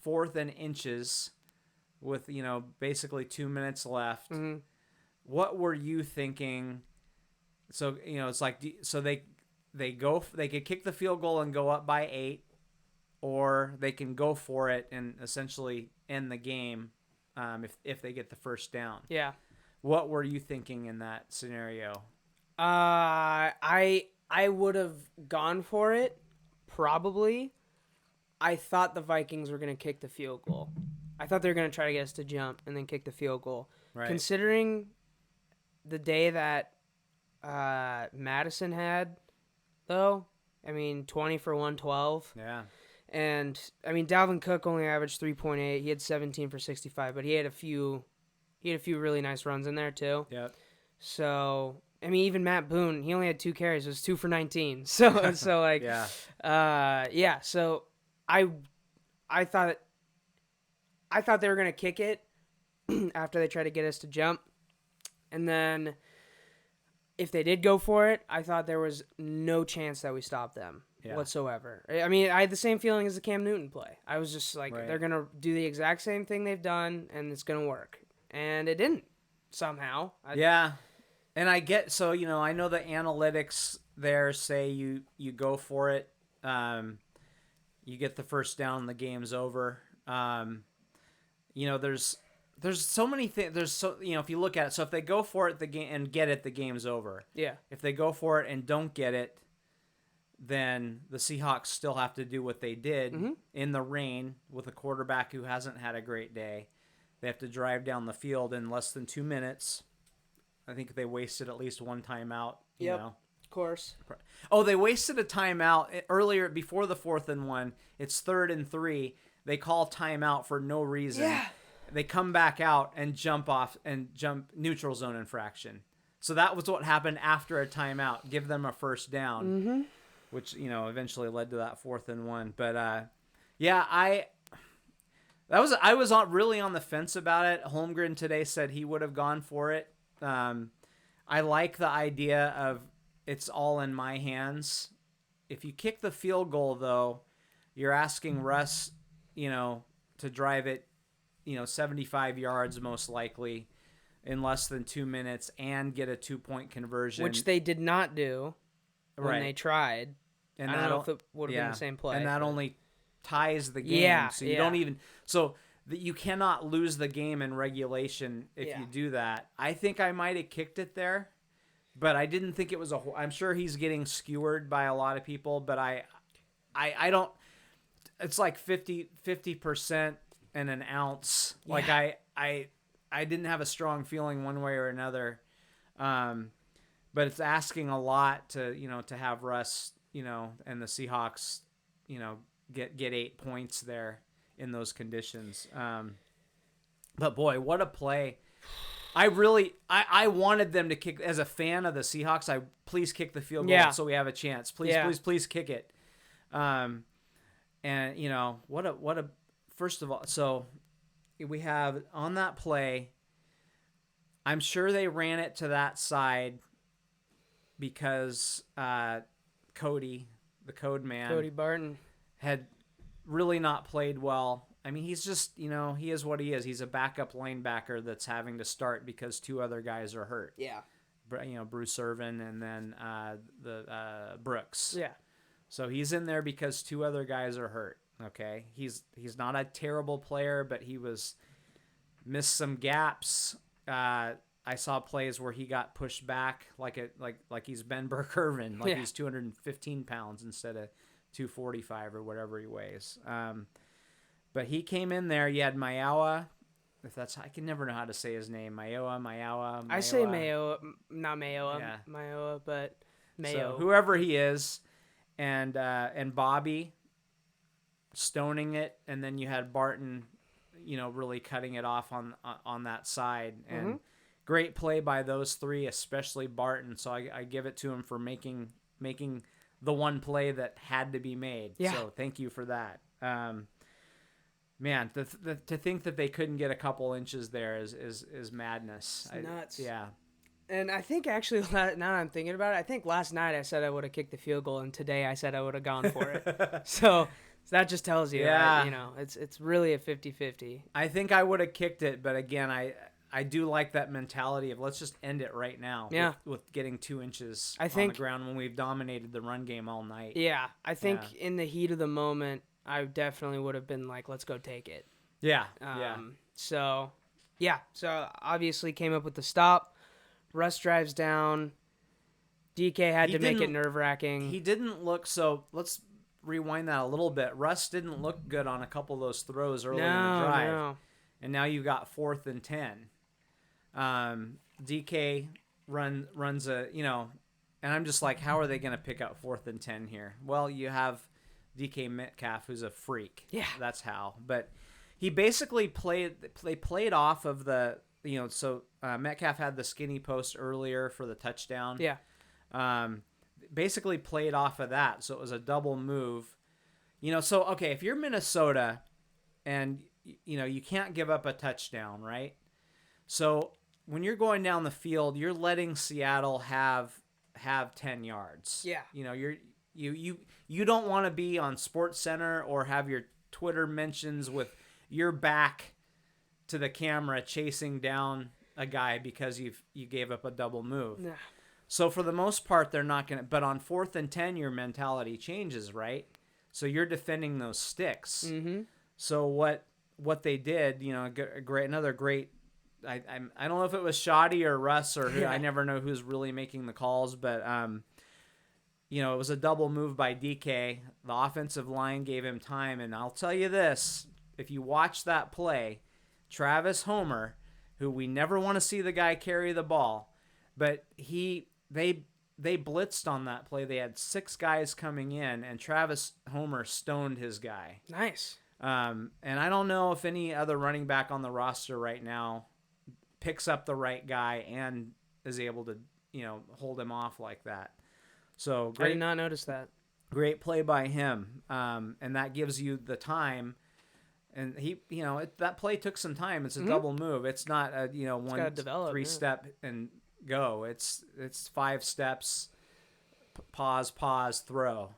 S2: 4th and inches with, basically 2 minutes left.
S1: Mm-hmm.
S2: What were you thinking? So, it's like, so they could kick the field goal and go up by 8, or they can go for it and essentially end the game if they get the first down.
S1: Yeah.
S2: What were you thinking in that scenario?
S1: I would have gone for it, probably. I thought the Vikings were going to kick the field goal. I thought they were going to try to get us to jump and then kick the field goal.
S2: Right.
S1: Considering the day that Madison had, though, 20 for 112.
S2: Yeah.
S1: And, Dalvin Cook only averaged 3.8. He had 17 for 65, but he had a few really nice runs in there, too.
S2: Yep.
S1: So, even Matt Boone, he only had 2 carries. It was 2 for 19. So like,
S2: yeah.
S1: So I thought they were going to kick it after they tried to get us to jump. And then if they did go for it, I thought there was no chance that we stopped them whatsoever. I had the same feeling as the Cam Newton play. I was just like, they're going to do the exact same thing they've done, and it's going to work. And it didn't, somehow.
S2: And I get, so, I know the analytics there say you go for it. You get the first down, the game's over. There's so many things. If you look at it, so if they go for it and get it, the game's over.
S1: Yeah. If
S2: they go for it and don't get it, then the Seahawks still have to do what they did in the rain with a quarterback who hasn't had a great day. They have to drive down the field in less than 2 minutes. I think they wasted at least one timeout.
S1: Yep, of course.
S2: Oh, they wasted a timeout earlier before the 4th and 1. It's 3rd and 3. They call timeout for no reason.
S1: Yeah.
S2: They come back out and jump neutral zone infraction. So that was what happened after a timeout. Give them a first down, which eventually led to that 4th and 1. But yeah, I was really on the fence about it. Holmgren today said he would have gone for it. I like the idea of it's all in my hands. If you kick the field goal, though, you're asking Russ, to drive it, 75 yards most likely in less than 2 minutes and get a 2-point conversion.
S1: Which they did not do when they tried.
S2: And
S1: I don't know if it would have been the same play.
S2: And that only ties the game.
S1: Yeah,
S2: so you don't even... So you cannot lose the game in regulation if you do that. I think I might have kicked it there, but I didn't think it was I'm sure he's getting skewered by a lot of people, but I don't... It's like 50% and an ounce. Yeah. Like I didn't have a strong feeling one way or another. But it's asking a lot to have Russ, and the Seahawks, get 8 points there in those conditions. But boy, what a play. I wanted them to kick. As a fan of the Seahawks, please kick the field goal so we have a chance. Please kick it. And what a first of all, so we have on that play, I'm sure they ran it to that side because Cody, the code man,
S1: Cody Barton,
S2: had really not played well. I mean, he's just, he is what he is. He's a backup linebacker that's having to start because 2 other guys are hurt.
S1: Yeah.
S2: Bruce Irvin and then the Brooks.
S1: Yeah.
S2: So he's in there because 2 other guys are hurt. Okay. He's not a terrible player, but he missed some gaps. I saw plays where he got pushed back like he's Ben Burke-Irvin, he's 215 pounds instead of 245 or whatever he weighs. But he came in there. You had Mayowa. I can never know how to say his name. Mayowa.
S1: I say Mayowa, not Mayowa. Yeah. Mayowa, but Mayo.
S2: So whoever he is, and Bobby stoning it, and then you had Barton, really cutting it off on that side. And great play by those 3, especially Barton. So I give it to him for making the one play that had to be made. Yeah. So thank you for that. Man, to think that they couldn't get a couple inches there is madness.
S1: It's nuts.
S2: Yeah.
S1: And I think actually, now that I'm thinking about it, I think last night I said I would have kicked the field goal, and today I said I would have gone for it. So that just tells you, it's really a 50-50.
S2: I think I would have kicked it, but again, I do like that mentality of let's just end it right now.
S1: Yeah.
S2: With getting 2 inches on the ground when we've dominated the run game all night.
S1: Yeah, I think in the heat of the moment, I definitely would have been like, let's go take it.
S2: Yeah.
S1: So obviously came up with the stop. Russ drives down. DK had to make it nerve-wracking.
S2: He didn't look so. Let's rewind that a little bit. Russ didn't look good on a couple of those throws early in the drive. No. And now you've got 4th and 10. DK runs a, and I'm just like, how are they going to pick up 4th and 10 here? Well, you have DK Metcalf, who's a freak.
S1: Yeah.
S2: That's how. But he basically played off of the, so Metcalf had the skinny post earlier for the touchdown.
S1: Yeah.
S2: Basically played off of that. So it was a double move. So, okay, if you're Minnesota and, you can't give up a touchdown, right? So when you're going down the field, you're letting Seattle have 10 yards.
S1: Yeah.
S2: You don't want to be on SportsCenter or have your Twitter mentions with your back to the camera chasing down a guy because you gave up a double move.
S1: Yeah.
S2: So for the most part, they're not going to. But on 4th and 10, your mentality changes, right? So you're defending those sticks.
S1: Mm-hmm.
S2: So what they did, another great. I don't know if it was Shoddy or Russ or who. I never know who's really making the calls, but it was a double move by DK. The offensive line gave him time, and I'll tell you this: if you watch that play, Travis Homer, who we never want to see the guy carry the ball, but they blitzed on that play. They had 6 guys coming in, and Travis Homer stoned his guy.
S1: Nice.
S2: And I don't know if any other running back on the roster right now picks up the right guy and is able to, hold him off like that. So
S1: I did not notice that.
S2: Great play by him. And that gives you the time. And he, that play took some time. It's a double move. It's not a, one, 3 step and go. It's 5 steps, pause, throw.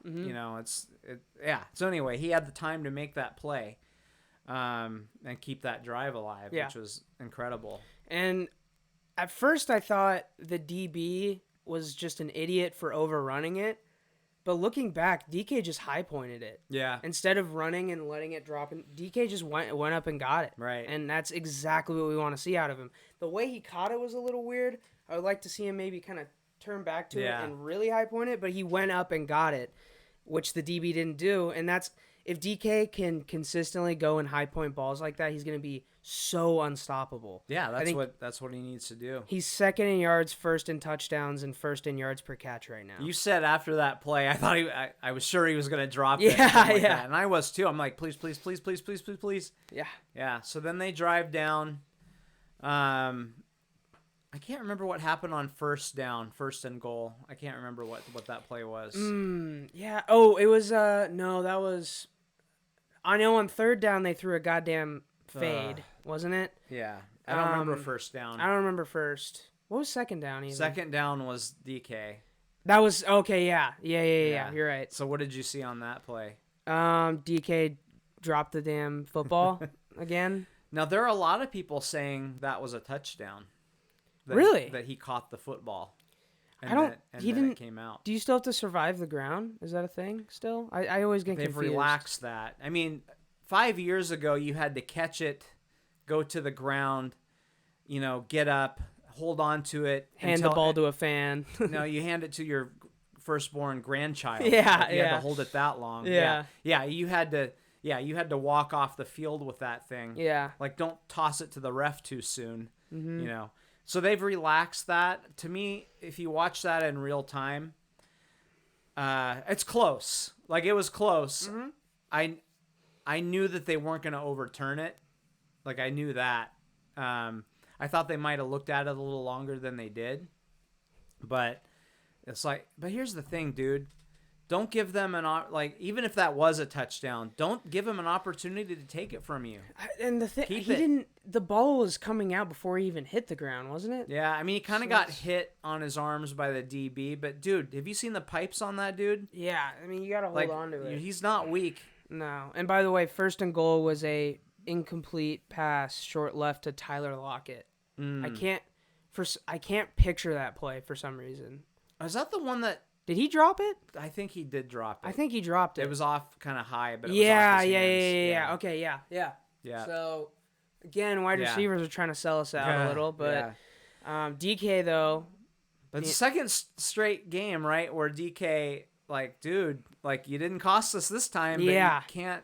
S2: So anyway, he had the time to make that play, and keep that drive alive, which was incredible.
S1: And at first I thought the DB was just an idiot for overrunning it. But looking back, DK just high-pointed it.
S2: Yeah.
S1: Instead of running and letting it drop, DK just went up and got it.
S2: Right.
S1: And that's exactly what we want to see out of him. The way he caught it was a little weird. I would like to see him maybe kind of turn back to it and really high-point it, but he went up and got it, which the DB didn't do. And that's if DK can consistently go and high-point balls like that, he's going to be so unstoppable.
S2: Yeah, that's what he needs to do.
S1: He's second in yards, first in touchdowns, and first in yards per catch right now.
S2: You said after that play, I thought I was sure he was going to drop it.
S1: Yeah.
S2: That. And I was too. I'm like, please.
S1: Yeah.
S2: Yeah. So then they drive down. I can't remember what happened on first and goal. I can't remember what that play was.
S1: Yeah. Oh, it was no, that was. I know on third down they threw a goddamn fade, wasn't it?
S2: Yeah. I don't remember first down.
S1: I don't remember first. What was second down even?
S2: Second down was DK.
S1: That was okay, yeah. You're right.
S2: So what did you see on that play?
S1: DK dropped the damn football again.
S2: Now there are a lot of people saying that was a touchdown.
S1: Really?
S2: That he caught the football.
S1: He didn't.
S2: It came out.
S1: Do you still have to survive the ground? Is that a thing still? I always get confused.
S2: They've relaxed that. I mean, 5 years ago you had to catch it, go to the ground, get up, hold on to it,
S1: hand the ball to a fan.
S2: No, you hand it to your firstborn grandchild.
S1: Yeah,
S2: you had to hold it that long.
S1: Yeah.
S2: You had to walk off the field with that thing.
S1: Yeah.
S2: Like, don't toss it to the ref too soon. So they've relaxed that. To me, if you watch that in real time, it's close. Like, it was close. I knew that they weren't going to overturn it. Like, I knew that. I thought they might have looked at it a little longer than they did. But it's like, but here's the thing, dude. Don't give them even if that was a touchdown, don't give him an opportunity to take it from you.
S1: And the thing, the ball was coming out before he even hit the ground, wasn't it?
S2: Yeah, I mean, he kind of got hit on his arms by the DB, but dude, have you seen the pipes on that dude?
S1: Yeah, I mean, you got to hold on to it.
S2: He's not weak.
S1: No. And by the way, first and goal was a incomplete pass, short left to Tyler Lockett. I can't picture that play for some reason.
S2: Is that the one that...
S1: Did he drop it?
S2: I think he did drop it.
S1: I think he dropped it.
S2: It was off kind of high, but it was off his hands.
S1: Yeah. Okay, yeah. So, again, wide receivers are trying to sell us out a little, but DK, though...
S2: But the second straight game, right, where DK, dude, you didn't cost us this time, but you can't...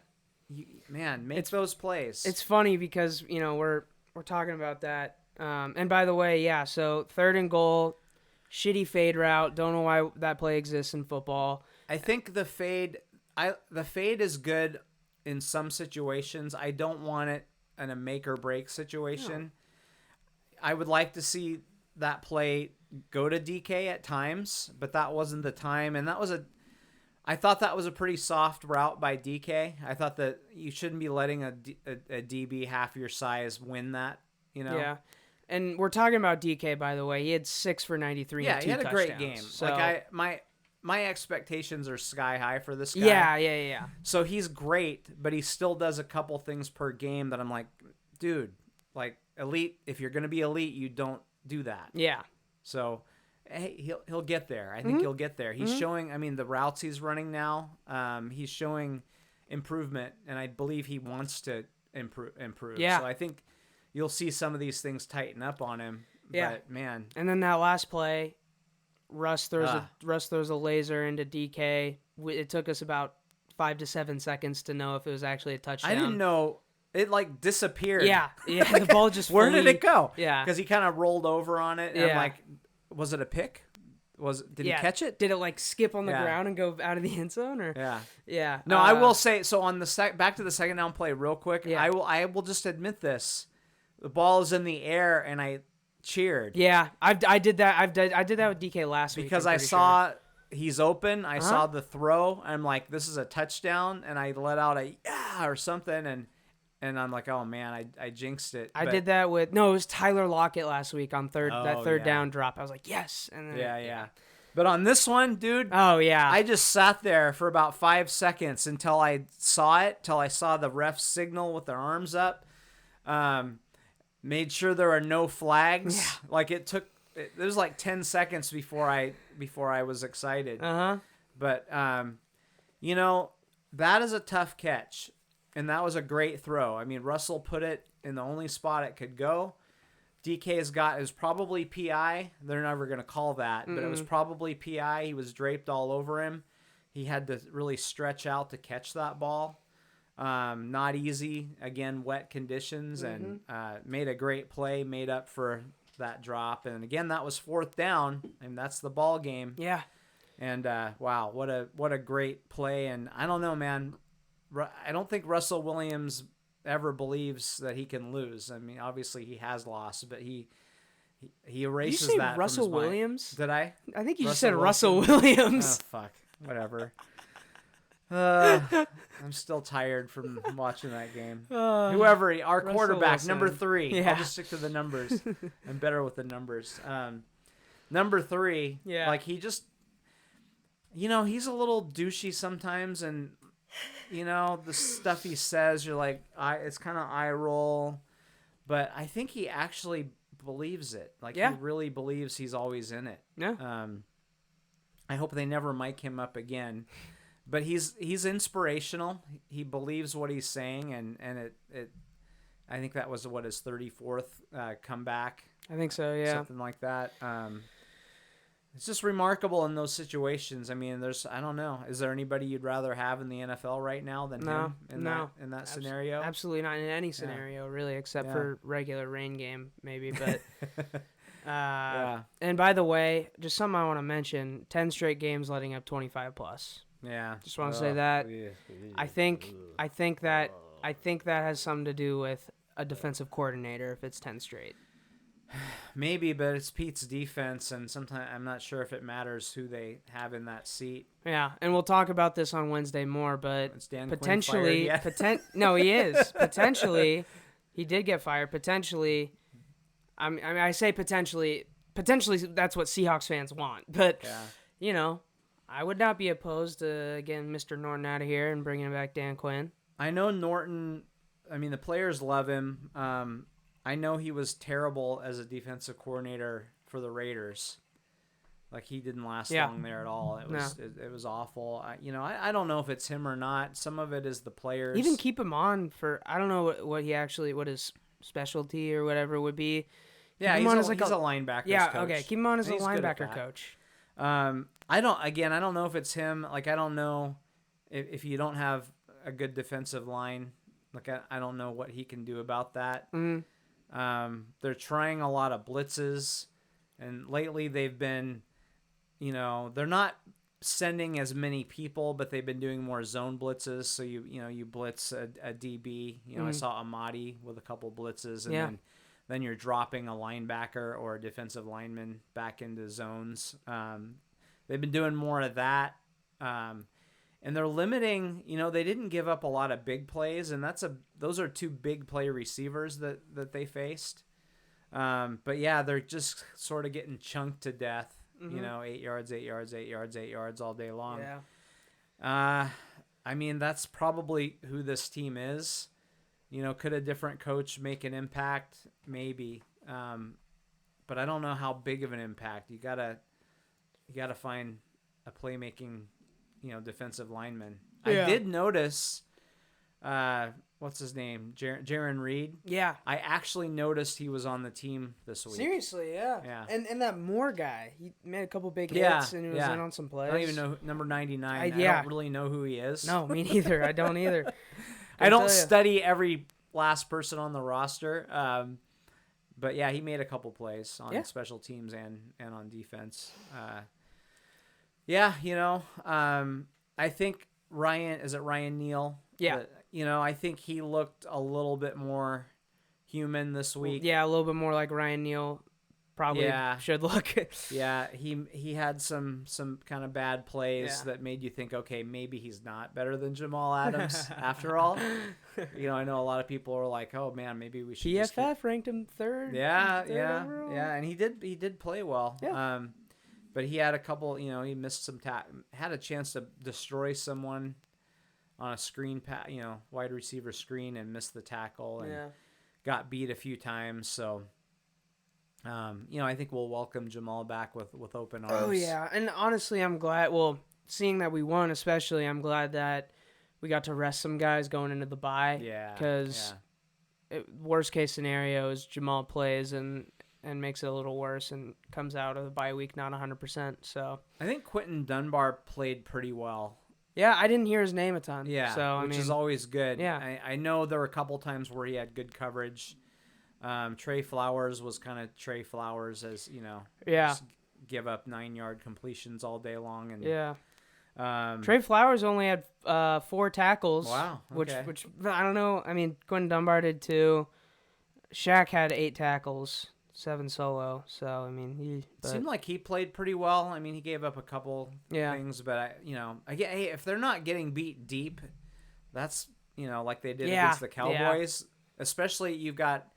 S2: make those plays.
S1: It's funny because, we're talking about that. And by the way, so third and goal... Shitty fade route. Don't know why that play exists in football.
S2: I think the fade is good in some situations. I don't want it in a make or break situation. No. I would like to see that play go to DK at times, but that wasn't the time. And I thought that was a pretty soft route by DK. I thought that you shouldn't be letting a DB half your size win that.
S1: Yeah. And we're talking about DK, by the way. He had 6 for 93 and 2 touchdowns.
S2: Yeah, he had a great game. So, my expectations are sky high for this guy.
S1: Yeah.
S2: So he's great, but he still does a couple things per game that I'm like, dude, elite. If you're gonna be elite, you don't do that.
S1: Yeah.
S2: So, hey, he'll get there. I think he'll get there. He's showing. I mean, the routes he's running now, he's showing improvement, and I believe he wants to improve.
S1: Yeah.
S2: So I think you'll see some of these things tighten up on him.
S1: Yeah.
S2: But, man.
S1: And then that last play, Russ throws a laser into DK. It took us about 5 to 7 seconds to know if it was actually a touchdown.
S2: I didn't know. It, disappeared.
S1: Yeah. The ball just
S2: Where did it go?
S1: Yeah.
S2: Because he kind of rolled over on it. And was it a pick? Did he catch it?
S1: Did it, skip on the ground and go out of the end zone? Or?
S2: Yeah.
S1: Yeah.
S2: No, I will say, so on the back to the second down play real quick,
S1: yeah.
S2: I will just admit this. The ball is in the air, and I cheered.
S1: Yeah, I did that. I did that with DK last week.
S2: Because I saw he's open. I saw the throw. I'm like, this is a touchdown. And I let out a yeah or something. And I'm like, oh, man, I jinxed it.
S1: I did that with, it was Tyler Lockett last week on that third down drop. I was like, yes. And then,
S2: yeah. But on this one, dude.
S1: Oh, yeah.
S2: I just sat there for about 5 seconds until I saw it, till I saw the ref signal with their arms up. Made sure there were no flags.
S1: Yeah.
S2: Like it was like 10 seconds before I was excited. But that is a tough catch, and that was a great throw. I mean, Russell put it in the only spot it could go. DK's got is probably PI. They're never going to call that, but it was probably PI. He was draped all over him. He had to really stretch out to catch that ball. Not easy. Again, wet conditions, and made a great play, made up for that drop. And again, that was 4th down, and that's the ball game.
S1: Yeah.
S2: And wow, what a great play. And I don't know, man. I don't think Russell Williams ever believes that he can lose. I mean, obviously he has lost, but he erases
S1: Did you say
S2: that.
S1: Russell
S2: from his mind.
S1: Williams?
S2: Did I?
S1: I think you
S2: Russell
S1: just said
S2: Wilson?
S1: Russell Williams.
S2: Oh, fuck. Whatever. I'm still tired from watching that game. Whoever, our
S1: Russell
S2: quarterback,
S1: Wilson.
S2: number 3.
S1: Yeah.
S2: I'll just stick to the numbers. I'm better with the numbers. Number 3, like he just, he's a little douchey sometimes, and the stuff he says, you're like, it's kind of eye roll, but I think he actually believes it. Like he really believes he's always in it.
S1: Yeah.
S2: I hope they never mic him up again. But he's inspirational. He believes what he's saying, and it I think that was his 34th comeback.
S1: I think so, yeah.
S2: Something like that. It's just remarkable in those situations. I mean, I don't know. Is there anybody you'd rather have in the NFL right now than him in that scenario?
S1: Absolutely not in any scenario, really, except for regular rain game, maybe. But And by the way, just something I want to mention: 10 straight games letting up 25 plus.
S2: Yeah,
S1: just want to say that. I think that has something to do with a defensive coordinator if it's 10 straight.
S2: Maybe, but it's Pete's defense, and sometimes I'm not sure if it matters who they have in that seat.
S1: Yeah, and we'll talk about this on Wednesday more, but potentially,
S2: no,
S1: he is. Potentially, he did get fired. Potentially, I mean, I say potentially that's what Seahawks fans want, but I would not be opposed to getting Mr. Norton out of here and bringing back Dan Quinn.
S2: I know Norton. I mean, the players love him. I know he was terrible as a defensive coordinator for the Raiders. Like, he didn't last long there at all. It was awful. I don't know if it's him or not. Some of it is the players.
S1: Even keep him on for, I don't know what his specialty or whatever would be.
S2: Yeah, he's a linebacker.
S1: Yeah,
S2: coach.
S1: Okay, keep him on as a linebacker coach.
S2: I don't know if it's him. Like, I don't know if you don't have a good defensive line. Like, I don't know what he can do about that.
S1: Mm-hmm.
S2: They're trying a lot of blitzes, and lately they've been, they're not sending as many people, but they've been doing more zone blitzes. So you blitz a DB. I saw Amadi with a couple blitzes, and then you're dropping a linebacker or a defensive lineman back into zones. They've been doing more of that. And they're limiting, they didn't give up a lot of big plays, and those are 2 big play receivers that they faced. But yeah, they're just sort of getting chunked to death, 8 yards, 8 yards, 8 yards, 8 yards all day long.
S1: Yeah.
S2: I mean, that's probably who this team is. Could a different coach make an impact? Maybe. But I don't know how big of an impact. You gotta find a playmaking defensive lineman.
S1: Yeah.
S2: I did notice, what's his name? Jaron Reed.
S1: Yeah.
S2: I actually noticed he was on the team this week.
S1: Seriously, yeah.
S2: Yeah.
S1: And that Moore guy, he made a couple big hits and he was in on some plays.
S2: I don't even know number 99. I don't really know who he is.
S1: No, me neither. I don't either.
S2: I don't study every last person on the roster. But yeah, he made a couple plays on special teams and on defense. I think Ryan Neal?
S1: Yeah.
S2: I think he looked a little bit more human this week.
S1: Yeah, a little bit more like Ryan Neal probably should look.
S2: Yeah, he had some kind of bad plays that made you think, okay, maybe he's not better than Jamal Adams after all. I know a lot of people are like, oh man, maybe we should.
S1: PFF ranked him third. Overall.
S2: And he did play well.
S1: Yeah.
S2: But he had a couple. He missed some had a chance to destroy someone on a screen wide receiver screen and missed the tackle and got beat a few times. So. I think we'll welcome Jamal back with open arms.
S1: Oh, yeah. And honestly, I'm glad. Well, seeing that we won, especially, I'm glad that we got to rest some guys going into the bye.
S2: Yeah.
S1: Because worst case scenario is Jamal plays and makes it a little worse and comes out of the bye week not 100%. So
S2: I think Quentin Dunbar played pretty well.
S1: Yeah, I didn't hear his name a ton.
S2: Yeah,
S1: so,
S2: which is always good.
S1: Yeah.
S2: I know there were a couple times where he had good coverage. Trey Flowers was kind of Trey Flowers, as just give up 9-yard completions all day long, and
S1: Trey Flowers only had 4 tackles.
S2: Wow, okay.
S1: which I don't know. I mean, Quentin Dunbar did too. Shaq had 8 tackles, 7 solo. So I mean,
S2: seemed like he played pretty well. I mean, he gave up a couple things, but again, hey, if they're not getting beat deep, that's like they did against the Cowboys, especially you've got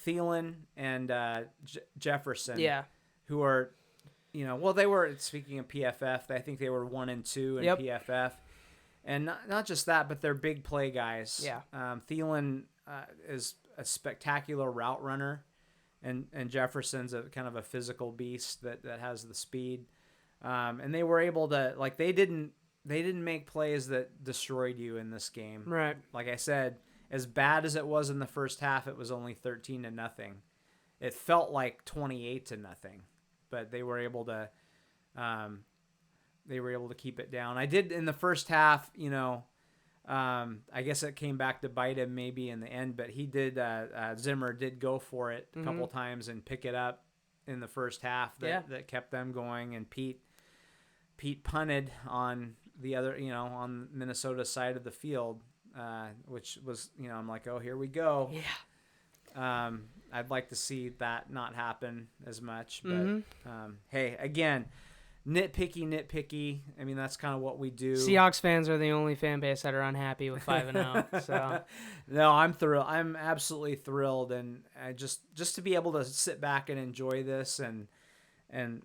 S2: Thielen and Jefferson, who are, they were, speaking of PFF, I think they were 1 and 2 in PFF, and not just that, but they're big play guys.
S1: Yeah,
S2: Thielen is a spectacular route runner, and Jefferson's a kind of a physical beast that has the speed, and they were able to they didn't make plays that destroyed you in this game.
S1: Right,
S2: like I said. As bad as it was in the first half, it was only 13-0. It felt like 28-0, but they were able to keep it down. I did in the first half, I guess it came back to bite him maybe in the end, but he did. Zimmer did go for it a couple times and pick it up in the first half. That kept them going, and Pete punted on the other, on Minnesota's side of the field. Which was, I'm like, oh, here we go.
S1: Yeah.
S2: I'd like to see that not happen as much, but hey, again, nitpicky. I mean, that's kind of what we do.
S1: Seahawks fans are the only fan base that are unhappy with 5-0. So
S2: no, I'm thrilled. I'm absolutely thrilled, and I just to be able to sit back and enjoy this and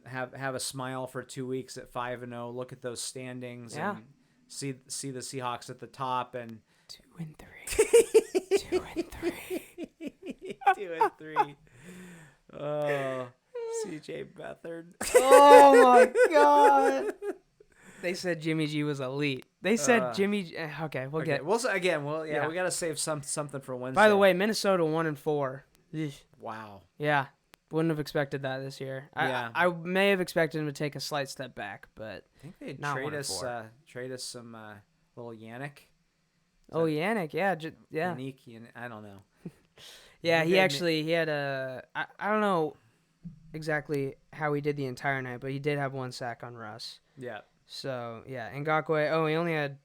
S2: have a smile for 2 weeks at 5-0. Look at those standings and see the Seahawks at the top and
S1: 2-3. 2-3.
S2: 2-3. Oh, CJ Beathard.
S1: Oh my God. They said Jimmy G was elite. They said Jimmy G. Okay, we got to save something for Wednesday. By the way, Minnesota 1-4.
S2: Wow.
S1: Yeah. Wouldn't have expected that this year. I may have expected him to take a slight step back, but
S2: I think they'd trade us some little Yannick.
S1: Oh, Yannick, yeah.
S2: Yannick, I don't know.
S1: Yeah, he had a... I don't know exactly how he did the entire night, but he did have 1 sack on Russ.
S2: Yeah.
S1: So, yeah. Ngakoue, he only had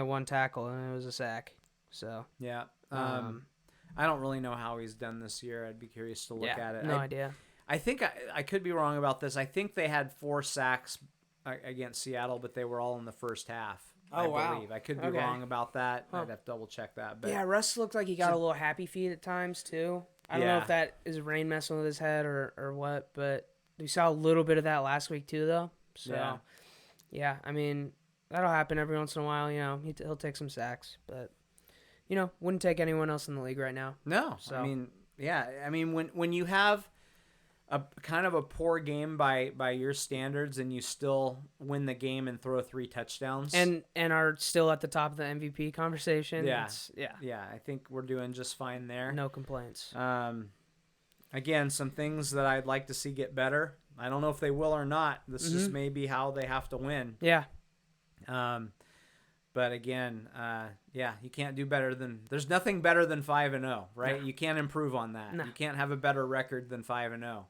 S1: 1 tackle, and it was a sack. So...
S2: Yeah. I don't really know how he's done this year. I'd be curious to look at it.
S1: No idea.
S2: I think I could be wrong about this. I think they had 4 sacks against Seattle, but they were all in the first half. I believe. I could be wrong about that. I'd have to double check that. But
S1: yeah, Russ looked like he got a little happy feet at times too. I don't know if that is rain messing with his head or what, but we saw a little bit of that last week too, though. So yeah, I mean that'll happen every once in a while. He'll take some sacks, but wouldn't take anyone else in the league right now.
S2: No, so. I mean, when you have a kind of a poor game by your standards, and you still win the game and throw 3 touchdowns,
S1: and are still at the top of the MVP conversation.
S2: Yeah, I think we're doing just fine there.
S1: No complaints.
S2: Again, some things that I'd like to see get better. I don't know if they will or not. This just may be how they have to win.
S1: Yeah.
S2: But again, you can't do better than. There's nothing better than 5-0, right? No. You can't improve on that. No. You can't have a better record than 5-0. No.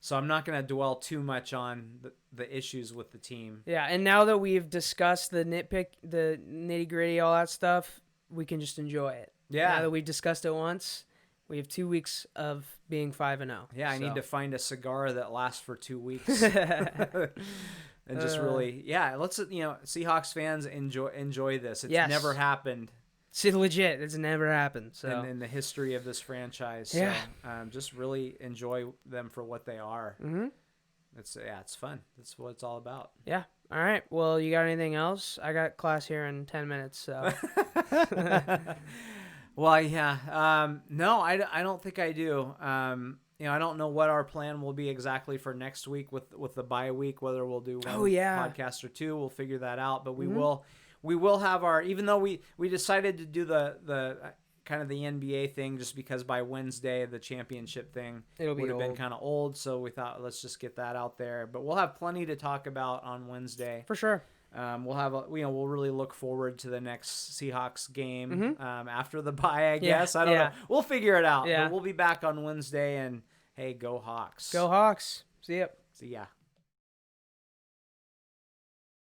S2: So I'm not going to dwell too much on the issues with the team.
S1: Yeah, and now that we've discussed the nitty gritty, all that stuff, we can just enjoy it.
S2: Yeah.
S1: Now that we've discussed it once, We have 2 weeks of being 5-0.
S2: Yeah, I
S1: so.
S2: need to find a cigar that lasts for 2 weeks. And just really, let's, Seahawks fans enjoy this. It's never happened.
S1: It's legit. It's never happened. So
S2: in the history of this franchise.
S1: Yeah.
S2: So just really enjoy them for what they are.
S1: Mm-hmm.
S2: It's fun. That's what it's all about.
S1: Yeah. All right. Well, you got anything else? I got class here in 10 minutes. So.
S2: Well, yeah. No, I don't think I do. I don't know what our plan will be exactly for next week with the bye week, whether we'll do one podcast or two. We'll figure that out. But we will have our, even though we decided to do the kind of the NBA thing just because by Wednesday the championship thing would have been kind of old. So we thought, let's just get that out there. But we'll have plenty to talk about on Wednesday.
S1: For sure.
S2: We'll have we'll really look forward to the next Seahawks game after the bye, I guess. I don't know. We'll figure it out.
S1: Yeah.
S2: But we'll be back on Wednesday, and hey, go Hawks.
S1: Go Hawks. See ya.
S2: See ya.